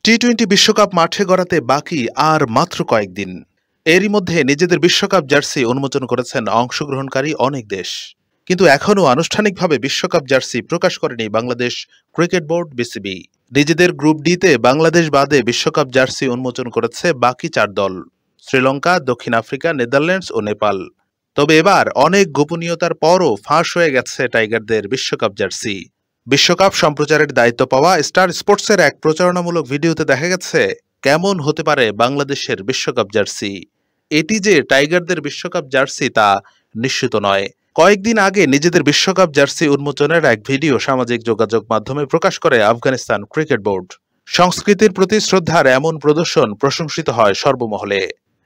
টি-20 বিশ্বকাপ মাঠে গড়াতে বাকি আর মাত্র কয়েকদিন। এরই মধ্যে নিজেদের বিশ্বকাপ জার্সি উন্মোচন করেছেন অংশগ্রহণকারী অনেক দেশ। কিন্তু এখনও আনুষ্ঠানিকভাবে বিশ্বকাপ জার্সি প্রকাশ করেনি বাংলাদেশ ক্রিকেট বোর্ড বিসিবি। নিজেদের গ্রুপ ডিতে বাংলাদেশ বাদে বিশ্বকাপ জার্সি উন্মোচন করেছে বাকি 4 দল: শ্রীলঙ্কা, দক্ষিণ আফ্রিকা, নেদারল্যান্ডস ও নেপাল। তবে এবার অনেক গোপনীয়তার পরও ফাঁস হয়ে গেছে টাইগারদের বিশ্বকাপ জার্সি। বিশ্বকাপ সম্প্রচারের দায়িত্ব পাওয়া স্টার স্পোর্টসের এক প্রচারণামূলক ভিডিওতে দেখা গেছে কেমন হতে পারে বাংলাদেশের বিশ্বকাপ জার্সি। এটি যে টাইগারদের বিশ্বকাপ জার্সি তা নিশ্চিত নয়। কয়েকদিন আগে নিজেদের বিশ্বকাপ জার্সি উন্মোচনের এক ভিডিও সামাজিক যোগাযোগ মাধ্যমে প্রকাশ করে আফগানিস্তান ক্রিকেট বোর্ড। সংস্কৃতির প্রতি শ্রদ্ধার এমন প্রদর্শন প্রশংসিত হয় সর্বমহলে।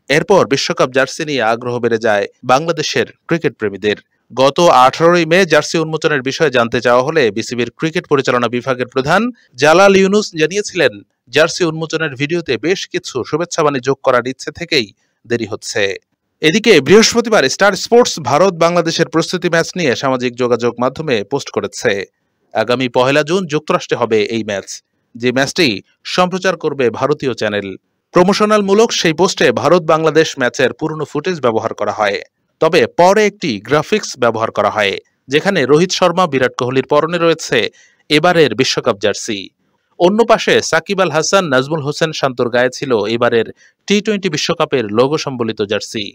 এরপর বিশ্বকাপ জার্সি নিয়ে আগ্রহ বেড়ে যায় বাংলাদেশের ক্রিকেট প্রেমীদের। গত 18 মে জার্সি উন্মোচনের বিষয়ে জানতে চাওয়া হলে বিসিবির ক্রিকেট পরিচালনা বিভাগের প্রধান জালাল ইউনুস জানিয়েছিলেন, জার্সি উন্মোচনের ভিডিওতে বেশ কিছু শুভেচ্ছাবাণী যোগ করার ইচ্ছে থেকেই দেরি হচ্ছে। এদিকে বৃহস্পতিবার স্টার স্পোর্টস ভারত বাংলাদেশের প্রস্তুতি ম্যাচ নিয়ে সামাজিক যোগাযোগ মাধ্যমে পোস্ট করেছে। আগামী 1 জুন যুক্তরাষ্ট্রে হবে এই ম্যাচ, যে ম্যাচটি সম্প্রচার করবে ভারতীয় চ্যানেল। প্রমোশনালমূলক সেই পোস্টে ভারত বাংলাদেশ ম্যাচের পুরনো ফুটেজ ব্যবহার করা হয়। তবে পরে একটি গ্রাফিক্স ব্যবহার করা হয়, যেখানে রোহিত শর্মা, বিরাট কোহলির পরনে রয়েছে এবারের বিশ্বকাপ জার্সি। অন্য পাশে সাকিব আল হাসান, নাজমুল হোসেন শান্তর গায়ে ছিল এবারের টি-20 বিশ্বকাপের লোগো সম্বলিত জার্সি।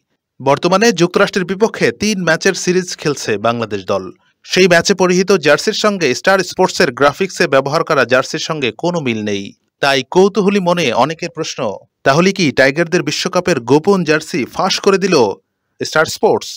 বর্তমানে যুক্তরাষ্ট্রের বিপক্ষে 3 ম্যাচের সিরিজ খেলছে বাংলাদেশ দল। সেই ম্যাচে পরিহিত জার্সির সঙ্গে স্টার স্পোর্টসের গ্রাফিক্সে ব্যবহার করা জার্সির সঙ্গে কোনো মিল নেই। তাই কৌতূহলী মনে অনেকের প্রশ্ন, তাহলে কি টাইগারদের বিশ্বকাপের গোপন জার্সি ফাঁস করে দিল স্টার স্পোর্টস?